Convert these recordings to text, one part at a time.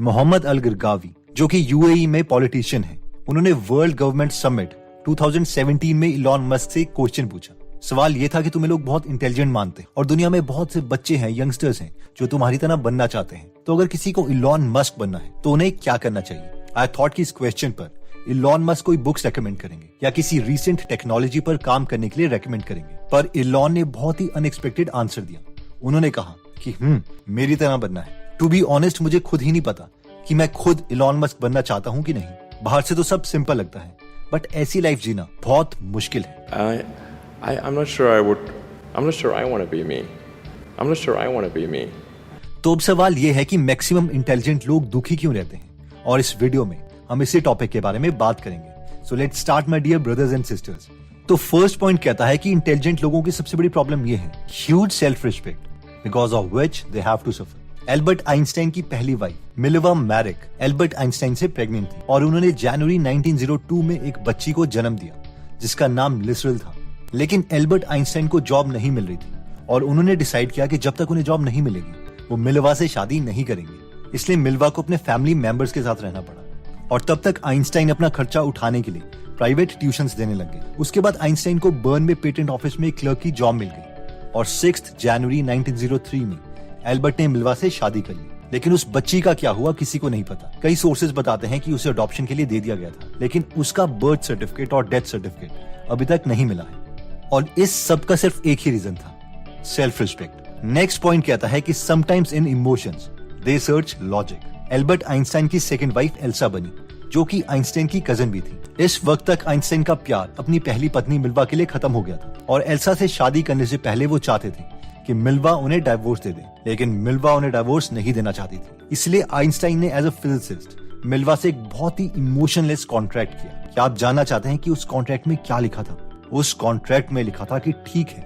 मोहम्मद अल गिरगावी, जो कि यूएई में पॉलिटिशियन है, उन्होंने वर्ल्ड गवर्नमेंट समिट 2017 में इलॉन मस्क से क्वेश्चन पूछा। सवाल ये था कि तुम्हें लोग बहुत इंटेलिजेंट मानते हैं और दुनिया में बहुत से बच्चे हैं, यंगस्टर्स हैं जो तुम्हारी तरह बनना चाहते हैं, तो अगर किसी को इलॉन मस्क बनना है तो उन्हें क्या करना चाहिए। आई थॉट कि इस क्वेश्चन पर इलॉन मस्क कोई बुक्स रेकमेंड करेंगे या किसी रिसेंट टेक्नोलॉजी पर काम करने के लिए रेकमेंड करेंगे, पर इलॉन ने बहुत ही अनएक्सपेक्टेड आंसर दिया। उन्होंने कहा कि मेरी तरह बनना है। टू बी ऑनेस्ट, मुझे खुद ही नहीं पता कि मैं खुद इलॉन मस्क बनना चाहता हूँ कि नहीं। बाहर से तो सब सिंपल लगता है, बट ऐसी लाइफ जीना बहुत मुश्किल है। I'm not sure I want to be me. I'm not sure I want to be me. तो अब सवाल ये है कि मैक्सिमम इंटेलिजेंट लोग दुखी क्यों रहते हैं, और इस वीडियो में हम इसी टॉपिक के बारे में बात करेंगे। So let's start my dear brothers and sisters. तो फर्स्ट पॉइंट कहता है कि इंटेलिजेंट लोगों की सबसे बड़ी प्रॉब्लम ये है, huge self respect, because of which they have to suffer. Albert Einstein की पहली wife Mileva Maric Albert Einstein से प्रेग्नेंट थी और उन्होंने जनवरी 1902 में एक बच्ची को जन्म दिया जिसका नाम लिसरल था। लेकिन एल्बर्ट आइंस्टाइन को जॉब नहीं मिल रही थी और उन्होंने डिसाइड किया कि जब तक उन्हें जॉब नहीं मिलेगी वो मिल्वा से शादी नहीं करेंगे। इसलिए मिल्वा को अपने फैमिली मेंबर्स के साथ रहना पड़ा और तब तक आइंस्टाइन अपना खर्चा उठाने के लिए प्राइवेट ट्यूशंस देने लग गए। उसके बाद आइंस्टाइन को बर्न में पेटेंट ऑफिस में क्लर्क की जॉब मिल गई और 6 जनवरी 1903 में एल्बर्ट ने मिल्वा से शादी कर ली। लेकिन उस बच्ची का क्या हुआ किसी को नहीं पता। कई सोर्सेज बताते हैं कि उसे अडॉप्शन के लिए दे दिया गया था, लेकिन उसका बर्थ सर्टिफिकेट और डेथ सर्टिफिकेट अभी तक नहीं मिला है। और इस सब का सिर्फ एक ही रीजन था, सेल्फ रिस्पेक्ट। नेक्स्ट पॉइंट कहता है कि sometimes in emotions they search logic. Albert Einstein की सेकंड वाइफ एल्सा बनी, जो कि आइंस्टाइन की कजन भी थी। इस वक्त तक आइंस्टाइन का प्यार अपनी पहली पत्नी मिल्वा के लिए खत्म हो गया था और एल्सा से शादी करने से पहले वो चाहते थे कि मिल्वा उन्हें डाइवोर्स दे दे, लेकिन मिल्वा उन्हें डाइवोर्स नहीं देना चाहती थी। इसलिए आइंस्टाइन ने एज अ फिजिसिस्ट मिल्वा से एक बहुत ही इमोशनलेस कॉन्ट्रैक्ट किया। क्या आप जानना चाहते हैं कि उस कॉन्ट्रैक्ट में क्या लिखा था? उस कॉन्ट्रैक्ट में लिखा था कि ठीक है,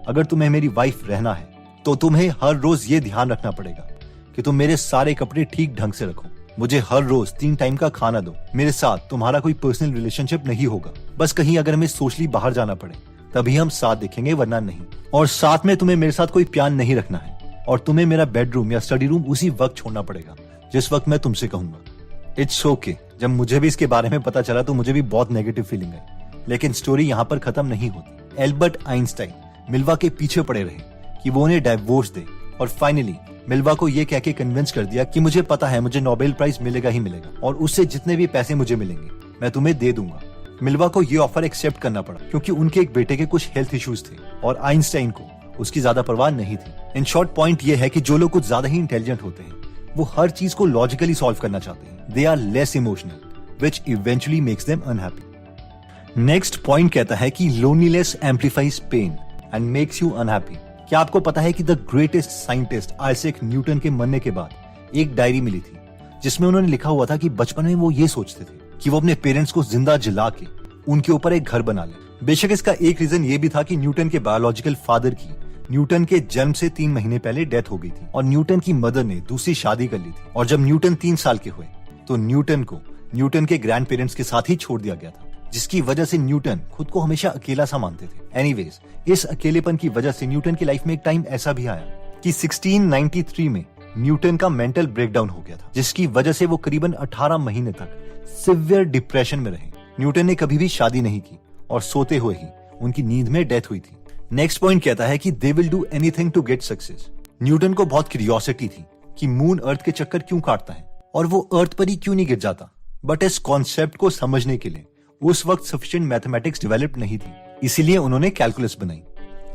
अगर तुम्हें मेरी वाइफ रहना है तो तुम्हें हर रोज ये ध्यान रखना पड़ेगा कि तुम मेरे सारे कपड़े ठीक ढंग से रखो, मुझे हर रोज 3 टाइम का खाना दो, मेरे साथ तुम्हारा कोई पर्सनल रिलेशनशिप नहीं होगा, बस कहीं अगर हमें सोशली बाहर जाना पड़े तभी हम साथ देखेंगे, वरना नहीं। और साथ में तुम्हें मेरे साथ कोई प्यार नहीं रखना है और तुम्हें मेरा बेडरूम या स्टडी रूम उसी वक्त छोड़ना पड़ेगा जिस वक्त मैं तुमसे कहूंगा। It's okay. जब मुझे भी इसके बारे में पता चला तो मुझे भी बहुत नेगेटिव फीलिंग है, लेकिन स्टोरी यहाँ पर खत्म नहीं होती। एल्बर्ट आइंस्टाइन मिल्वा के पीछे पड़े रहे कि वो उन्हें डाइवोर्स दे और फाइनली मिल्वा को ये कह के कन्विंस कर दिया कि मुझे पता है मुझे नोबेल प्राइज मिलेगा ही मिलेगा और उससे जितने भी पैसे मुझे मिलेंगे मैं तुम्हें दे दूंगा। मिल्वा को ये ऑफर एक्सेप्ट करना पड़ा क्योंकि उनके एक बेटे के कुछ हेल्थ इश्यूज थे और आइंस्टाइन को उसकी ज्यादा परवाह नहीं थी। इन शॉर्ट पॉइंट ये है कि जो लोग कुछ ज्यादा ही इंटेलिजेंट होते हैं वो हर चीज को लॉजिकली सॉल्व करना चाहते हैं। They are less emotional which eventually makes them unhappy. Next point कहता है कि loneliness amplifies pain and makes you unhappy. क्या आपको पता है कि the greatest scientist Isaac Newton के मरने के बाद एक डायरी मिली थी जिसमें उन्होंने लिखा हुआ था कि बचपन में वो ये सोचते थे कि वो अपने पेरेंट्स को जिंदा जला के उनके ऊपर एक घर बना ले। बेशक इसका एक रीजन ये भी था कि न्यूटन के बायोलॉजिकल फादर की न्यूटन के जन्म से 3 महीने पहले डेथ हो गई थी और न्यूटन की मदर ने दूसरी शादी कर ली थी और जब न्यूटन 3 साल के हुए तो न्यूटन को न्यूटन के ग्रैंड पेरेंट्स के साथ ही छोड़ दिया गया था, जिसकी वजह से न्यूटन खुद को हमेशा अकेला सा मानते थे। एनीवेज, इस अकेलेपन की वजह से न्यूटन की लाइफ में एक टाइम ऐसा भी आया कि 1693 में न्यूटन का मेंटल ब्रेकडाउन हो गया था, जिसकी वजह से वो करीबन 18 महीने तक सिवियर डिप्रेशन में रहे। न्यूटन ने कभी भी शादी नहीं की और सोते हुए ही उनकी नींद में डेथ हुई थी। नेक्स्ट पॉइंट कहता है कि they will do anything to get success. Newton को बहुत क्यूरियोसिटी थी कि मून अर्थ के चक्कर क्यों काटता है और वो अर्थ पर ही क्यों नहीं गिर जाता, बट इस कॉन्सेप्ट को समझने के लिए उस वक्त सफिशिएंट मैथमेटिक्स डेवलप नहीं थी, इसीलिए उन्होंने कैलकुलस बनाई।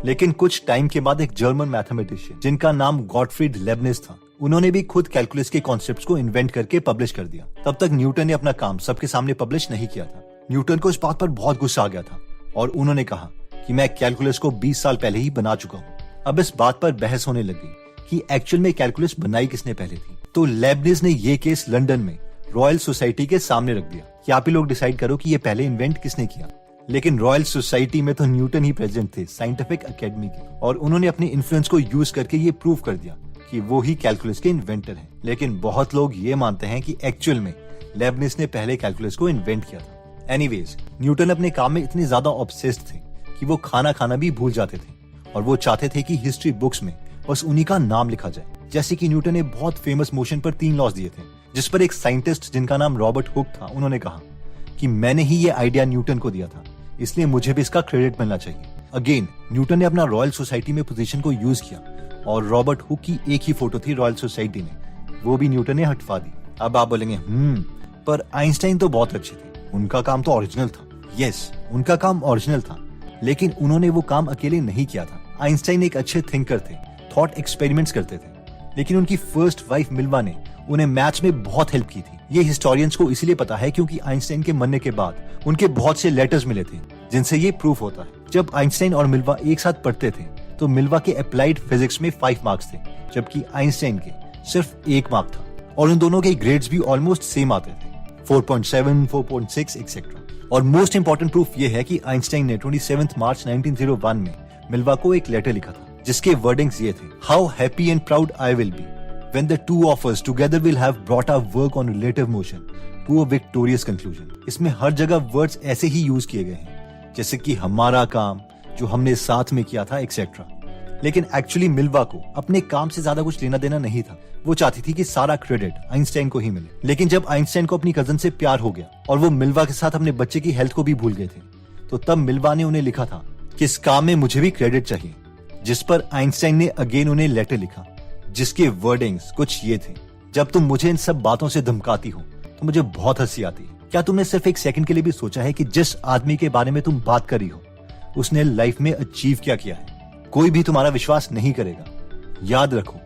लेकिन कुछ टाइम के बाद एक जर्मन मैथमेटिशियन जिनका नाम गॉटफ्रीड लेबनिज था, उन्होंने भी खुद कैलकुलस के कॉन्सेप्ट्स को इन्वेंट करके पब्लिश कर दिया। तब तक न्यूटन ने अपना काम सबके सामने पब्लिश नहीं किया था। न्यूटन को इस बात पर बहुत गुस्सा आ गया था और उन्होंने कहा कि मैं कैलकुलस को 20 साल पहले ही बना चुका हूँ। अब इस बात पर बहस होने लगी कि एक्चुअल में कैलकुलस बनाई किसने पहले थी। तो लेबनिज ने ये केस लंदन में रॉयल सोसाइटी के सामने रख दिया कि आप ही लोग डिसाइड करो कि ये पहले इन्वेंट किसने किया। लेकिन रॉयल सोसाइटी में तो न्यूटन ही प्रेजेंट थे, साइंटिफिक एकेडमी के, और उन्होंने अपने इन्फ्लुएंस को यूज करके ये प्रूव कर दिया कि वो ही कैलकुलस के इन्वेंटर हैं। लेकिन बहुत लोग ये मानते हैं कि एक्चुअल में लेबनिज ने पहले कैलकुलस को इन्वेंट किया था। एनीवेज, न्यूटन अपने काम में इतने ज्यादा ऑब्सेस्ड थे कि वो खाना खाना भी भूल जाते थे और वो चाहते थे कि हिस्ट्री बुक्स में बस उन्हीं का नाम लिखा जाए। जैसे कि न्यूटन ने बहुत फेमस मोशन पर 3 लॉज दिए थे जिस पर एक साइंटिस्ट जिनका नाम रॉबर्ट हुक था, उन्होंने कहा कि मैंने ही ये आइडिया न्यूटन को दिया था, इसलिए मुझे भी इसका क्रेडिट मिलना चाहिए। अगेन न्यूटन ने अपना रॉयल सोसाइटी में पोजीशन को यूज किया और रॉबर्ट हुक की एक ही फोटो थी रॉयल सोसाइटी में, वो भी न्यूटन ने हटवा दी। अब आप बोलेंगे पर आइंस्टाइन तो बहुत अच्छे थे, उनका काम तो ओरिजिनल था। यस, उनका काम ओरिजिनल था, लेकिन उन्होंने वो काम अकेले नहीं किया था। आइंस्टाइन एक अच्छे थिंकर थे, थॉट एक्सपेरिमेंट्स करते थे, लेकिन उनकी फर्स्ट वाइफ मिल्वा ने उन्हें मैथ्स में बहुत हेल्प की थी। ये हिस्टोरियंस को इसलिए पता है क्योंकि आइंस्टाइन के मरने के बाद उनके बहुत से लेटर्स मिले थे जिनसे ये प्रूफ होता है। जब आइंस्टाइन और मिल्वा एक साथ पढ़ते थे तो मिल्वा के अप्लाइड फिजिक्स में 5 मार्क्स थे, जबकि आइंस्टाइन के सिर्फ 1 मार्क था और उन दोनों के ग्रेड्स भी ऑलमोस्ट सेम आते थे, 4.7, 4.6 एक्सेट्रा। और मोस्ट इंपॉर्टेंट प्रूफ ये है कि आइंस्टाइन ने 27 मार्च 1901 में मिल्वा को एक लेटर लिखा था जिसके वर्डिंग्स ये थे, how happy and proud I will be when the two of us together will have brought our work on relative motion to a victorious conclusion। इसमें हर जगह वर्ड्स ऐसे ही यूज किए गए हैं जैसे कि हमारा काम, जो हमने साथ में किया था, एक्सेट्रा। लेकिन एक्चुअली मिल्वा को अपने काम से ज्यादा कुछ लेना देना नहीं था। वो चाहती थी कि सारा क्रेडिट आइंस्टाइन को ही मिले। लेकिन जब आइंस्टाइन को अपनी कजन से प्यार हो गया और वो मिल्वा के साथ अपने बच्चे की हेल्थ को भी भूल गए थे, तो तब मिल्वा ने उन्हें लिखा था कि इस काम में मुझे भी क्रेडिट चाहिए, जिस पर आइंस्टाइन ने अगेन उन्हें लेटर लिखा जिसके वर्डिंग्स कुछ ये थे, जब तुम मुझे इन सब बातों से धमकाती हो तो मुझे बहुत हंसी आती है। क्या तुमने सिर्फ एक सेकंड के लिए भी सोचा है कि जिस आदमी के बारे में तुम बात कर रही हो उसने लाइफ में अचीव क्या किया है? कोई भी तुम्हारा विश्वास नहीं करेगा। याद रखो,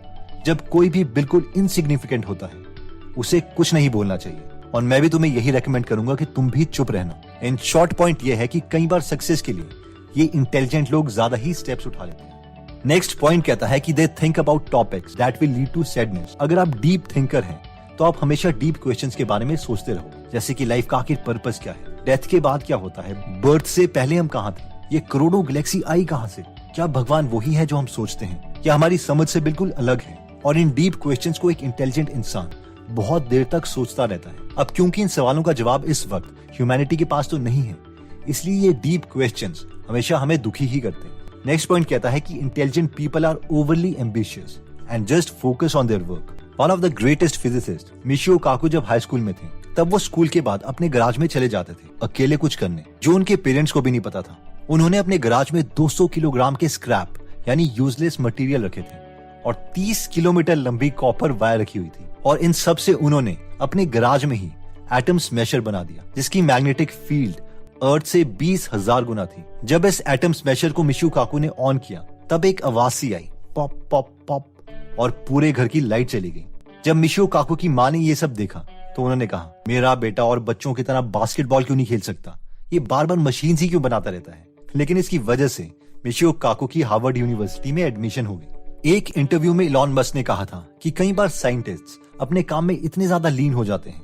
जब कोई भी बिल्कुल इनसिग्निफिकेंट होता है उसे कुछ नहीं बोलना चाहिए, और मैं भी तुम्हें यही रेकमेंड करूंगा कि तुम भी चुप रहना। इन शॉर्ट पॉइंट यह है कि कई बार सक्सेस के लिए ये इंटेलिजेंट लोग ज्यादा ही स्टेप्स उठा लेते हैं। नेक्स्ट पॉइंट कहता है कि they think about topics that will lead to sadness. अगर आप डीप थिंकर हैं तो आप हमेशा डीप क्वेश्चंस के बारे में सोचते रहो, जैसे कि लाइफ का आखिर पर्पस क्या है, डेथ के बाद क्या होता है, बर्थ से पहले हम कहाँ थे, ये करोड़ों गैलेक्सी आई कहाँ से, क्या भगवान वही है जो हम सोचते हैं, क्या हमारी समझ से बिल्कुल अलग है। और इन डीप क्वेश्चंस को एक इंटेलिजेंट इंसान बहुत देर तक सोचता रहता है। अब क्योंकि इन सवालों का जवाब इस वक्त ह्यूमैनिटी के पास तो नहीं है, इसलिए ये डीप क्वेश्चंस हमेशा हमें दुखी ही करते हैं। नेक्स्ट पॉइंट कहता है कि intelligent people are overly ambitious and just focus on their work. One of the greatest physicist Michio Kaku जब हाई स्कूल में थे तब वो स्कूल के बाद अपने गराज में चले जाते थे अकेले कुछ करने, जो उनके पेरेंट्स को भी नहीं पता था। उन्होंने अपने गराज में 200 किलोग्राम के स्क्रैप यानी यूजलेस मटेरियल रखे थे और 30 किलोमीटर लंबी कॉपर वायर रखी हुई थी, और इन सब से उन्होंने अपने गराज में ही एटम स्मैशर बना दिया जिसकी मैग्नेटिक फील्ड अर्थ से 20,000 गुना थी। जब इस एटम स्मैशर को मिशियो काकू ने ऑन किया तब एक आवाज सी आई, पॉप पॉप पॉप, और पूरे घर की लाइट चली गई। जब मिशियो काकू की माँ ने ये सब देखा तो उन्होंने कहा, मेरा बेटा और बच्चों की तरह बास्केटबॉल क्यों नहीं खेल सकता, ये बार बार मशीन ही क्यों बनाता रहता है। लेकिन इसकी वजह से मिशियो काकू की हार्वर्ड यूनिवर्सिटी में एडमिशन हो गई। एक इंटरव्यू में इलॉन मस्क ने कहा था कि कई बार साइंटिस्ट्स अपने काम में इतने ज्यादा लीन हो जाते हैं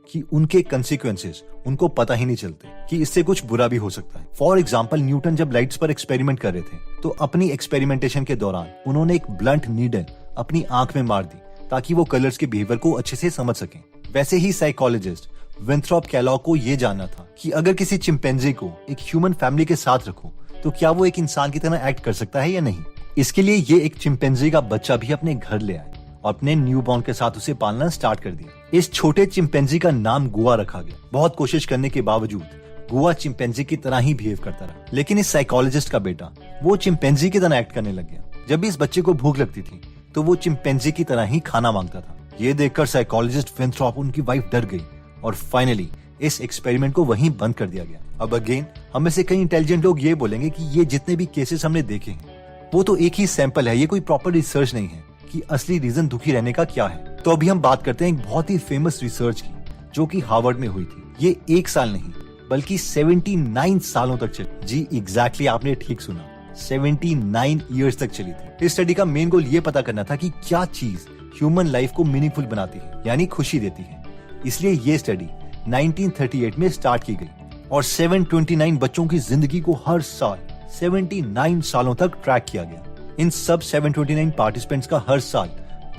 कि उनके कंसिक्वेंसेस उनको पता ही नहीं चलते कि इससे कुछ बुरा भी हो सकता है। फॉर एग्जाम्पल, न्यूटन जब लाइट्स पर एक्सपेरिमेंट कर रहे थे तो अपनी एक्सपेरिमेंटेशन के दौरान उन्होंने एक ब्लंट नीडल अपनी आंख में मार दी ताकि वो कलर्स के बिहेवियर को अच्छे से समझ सकें। वैसे ही साइकोलॉजिस्ट विंथ्रॉप कैलॉग को ये जानना था कि अगर किसी चिंपैंजी को एक ह्यूमन फैमिली के साथ रखो तो क्या वो एक इंसान की तरह एक्ट कर सकता है या नहीं। इसके लिए ये एक चिंपैंजी का बच्चा भी अपने घर ले आए और अपने न्यूबॉर्न के साथ उसे पालना स्टार्ट कर दिया। इस छोटे चिंपैंजी का नाम गुआ रखा गया। बहुत कोशिश करने के बावजूद गुआ चिंपैंजी की तरह ही बिहेव करता रहा, लेकिन इस साइकोलॉजिस्ट का बेटा वो चिंपैंजी की तरह एक्ट करने लग गया। जब भी इस बच्चे को भूख लगती थी तो वो चिंपैंजी की तरह ही खाना मांगता था। ये देखकर साइकोलॉजिस्ट विंथ्रॉप, उनकी वाइफ डर गई और फाइनली इस एक्सपेरिमेंट को वहीं बंद कर दिया गया। अब अगेन हम में से कई इंटेलिजेंट लोग ये बोलेंगे कि ये जितने भी केसेस हमने देखे हैं वो तो एक ही सैंपल है, ये कोई प्रॉपर रिसर्च नहीं है कि असली रीजन दुखी रहने का क्या है। तो अभी हम बात करते हैं एक बहुत ही फेमस रिसर्च की जो कि हार्वर्ड में हुई थी। ये 1 साल नहीं बल्कि 79 सालों तक चली। जी एग्जैक्टली आपने ठीक सुना, 79 ईयर्स तक चली थी। इस स्टडी का मेन गोल ये पता करना था कि क्या चीज ह्यूमन लाइफ को मीनिंगफुल बनाती है यानी खुशी देती है। इसलिए ये स्टडी 1938 में स्टार्ट की गई और 729 बच्चों की जिंदगी को हर साल 79 सालों तक ट्रैक किया गया। इन सब 729 पार्टिसिपेंट्स का हर साल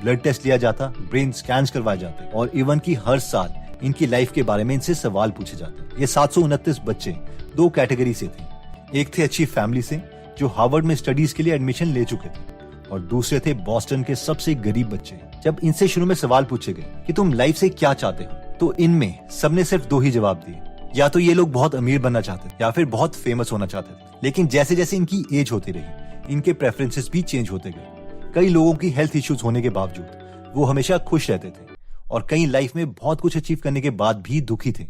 ब्लड टेस्ट लिया जाता, ब्रेन स्कैन्स करवाए जाते और इवन की हर साल इनकी लाइफ के बारे में इनसे सवाल पूछे जाते। ये 729 बच्चे 2 कैटेगरी से थे। एक थे अच्छी फैमिली से जो हार्वर्ड में स्टडीज के लिए एडमिशन ले चुके थे, और दूसरे थे बॉस्टन के सबसे गरीब बच्चे। जब इनसे शुरू में सवाल पूछे गए कि तुम लाइफ से क्या चाहते हो, तो इनमें सबने सिर्फ 2 ही जवाब दिए। या तो ये लोग बहुत अमीर बनना चाहते थे या फिर बहुत फेमस होना चाहते थे। लेकिन जैसे जैसे इनकी एज होती रही, इनके प्रेफरेंसेस भी चेंज होते गए। कई लोगों की हेल्थ इश्यूज होने के बावजूद वो हमेशा खुश रहते थे और कई लाइफ में बहुत कुछ अचीव करने के बाद भी दुखी थे।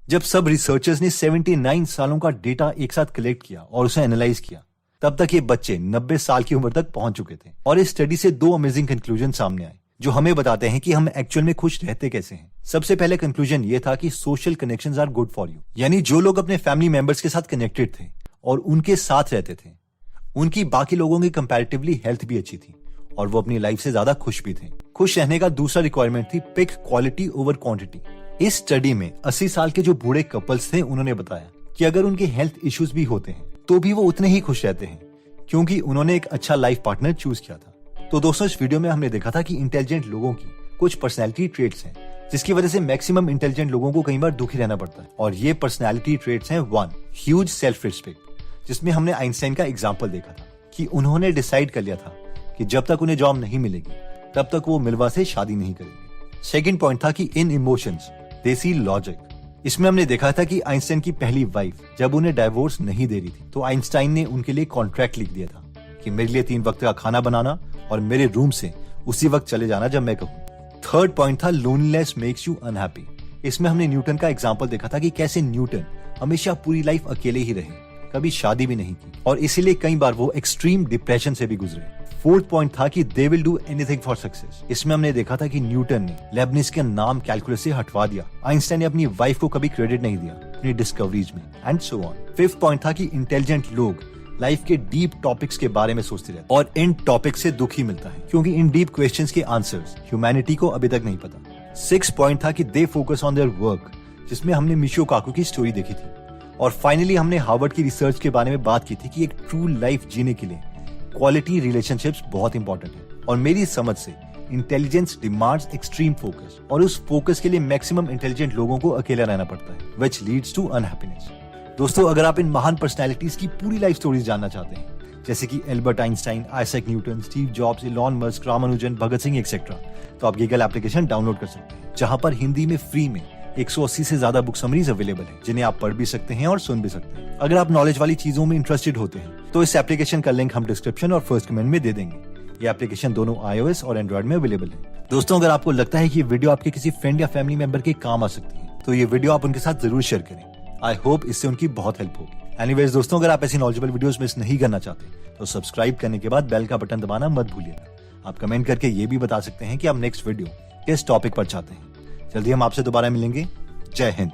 जब सब रिसर्चर्स ने 79 सालों का डेटा एक साथ कलेक्ट किया और उसे एनालाइज किया, तब तक ये बच्चे 90 साल की उम्र तक पहुंच चुके थे। और इस स्टडी से 2 अमेजिंग कंक्लूजन सामने आए जो हमें बताते हैं कि हम एक्चुअल में खुश रहते कैसे हैं। सबसे पहले कंक्लूजन ये था कि social connections are good for you, यानी जो लोग अपने फैमिली मेंबर्स के साथ कनेक्टेड थे और उनके साथ रहते थे, उनकी बाकी लोगों की कंपैरेटिवली हेल्थ भी अच्छी थी और वो अपनी लाइफ से ज्यादा खुश भी थे। खुश रहने का दूसरा रिक्वायरमेंट थी पिक क्वालिटी ओवर क्वांटिटी। इस स्टडी में 80 साल के जो बूढ़े कपल्स थे, उन्होंने बताया कि अगर उनके हेल्थ इश्यूज भी होते हैं तो भी वो उतने ही खुश रहते हैं क्योंकि उन्होंने एक अच्छा लाइफ पार्टनर चूज किया था। तो दोस्तों, इस वीडियो में हमने देखा था कि इंटेलिजेंट लोगों की कुछ पर्सनैलिटी ट्रेट्स हैं जिसकी वजह से मैक्सिमम इंटेलिजेंट लोगों को कई बार दुखी रहना पड़ता है। और ये पर्सनैलिटी ट्रेट्स हैं 1, ह्यूज सेल्फ रिस्पेक्ट, जिसमें हमने आइंस्टाइन का एग्जाम्पल देखा था कि उन्होंने डिसाइड कर लिया था कि जब तक उन्हें जॉब नहीं मिलेगी तब तक वो मिल्वा से शादी नहीं करेंगे। सेकंड पॉइंट था कि इन इमोशंस दे सी लॉजिक। इसमें हमने देखा था कि आइंस्टाइन की पहली वाइफ जब उन्हें डाइवोर्स नहीं दे रही थी तो आइंस्टाइन ने उनके लिए कॉन्ट्रैक्ट लिख दिया था कि मेरे लिए 3 वक्त का खाना बनाना और मेरे रूम से उसी वक्त चले जाना जब मैं कहूँ। थर्ड पॉइंट था लोनलीनेस मेक्स यू अनहैप्पी। इसमें हमने न्यूटन का एग्जाम्पल देखा था कि कैसे न्यूटन हमेशा पूरी लाइफ अकेले ही रहे, कभी शादी भी नहीं की और इसीलिए कई बार वो एक्सट्रीम डिप्रेशन से भी गुजरे। फोर्थ पॉइंट था कि they will do anything for success. इसमें हमने देखा था कि न्यूटन ने लेबनिज के नाम कैलकुलस से हटवा दिया, आइंस्टाइन ने अपनी वाइफ को कभी क्रेडिट नहीं दिया अपनी डिस्कवरीज में, and so on. Fifth point था कि इंटेलिजेंट लोग लाइफ के डीप टॉपिक्स के बारे में सोचते रहते और इन टॉपिक से दुख ही मिलता है क्योंकि इन डीप क्वेश्चंस के आंसर्स ह्यूमैनिटी को अभी तक नहीं पता। सिक्स पॉइंट था कि they focus on their work, जिसमें हमने मिशियो काकू की स्टोरी देखी थी। और फाइनली हमने हार्वर्ड की रिसर्च के बारे में बात की थी कि एक ट्रू लाइफ जीने के लिए क्वालिटी रिलेशनशिप्स बहुत इंपॉर्टेंट है। और मेरी समझ से इंटेलिजेंस डिमांड्स एक्सट्रीम फोकस और उस फोकस के लिए मैक्सिमम इंटेलिजेंट लोगों को अकेला रहना पड़ता है, व्हिच लीड्स टू अनहैप्पीनेस। दोस्तों, अगर आप इन महान पर्सनैलिटीज की पूरी लाइफ स्टोरीज जानना चाहते हैं, जैसे कि Albert Einstein, Isaac Newton, Steve Jobs, Elon Musk, Ramanujan, Bhagat Singh etcetera, तो आप गीगल एप्लीकेशन डाउनलोड कर सकते हैं जहां पर हिंदी में फ्री में 180 से ज्यादा बुक समरीज अवेलेबल है जिन्हें आप पढ़ भी सकते हैं और सुन भी सकते हैं। अगर आप नॉलेज वाली चीजों में इंटरेस्टेड होते हैं तो इस एप्लीकेशन का लिंक हम डिस्क्रिप्शन और फर्स्ट कमेंट में दे देंगे। ये एप्लीकेशन दोनों iOS और एंड्रॉइड में अवेलेबल है। दोस्तों, अगर आपको लगता है कि ये वीडियो आपके किसी फ्रेंड या फैमिली मेंबर के काम आ सकती है तो ये वीडियो आप उनके साथ जरूर शेयर करें। आई होप इससे उनकी बहुत हेल्प होगी। एनीवेज दोस्तों, अगर आप ऐसी नॉलेजेबल वीडियोस मिस नहीं करना चाहते तो सब्सक्राइब करने के बाद बेल का बटन दबाना मत भूलिएगा। आप कमेंट करके ये भी बता सकते हैं कि आप नेक्स्ट वीडियो किस टॉपिक पर चाहते हैं। जल्दी हम आपसे दोबारा मिलेंगे। जय हिंद।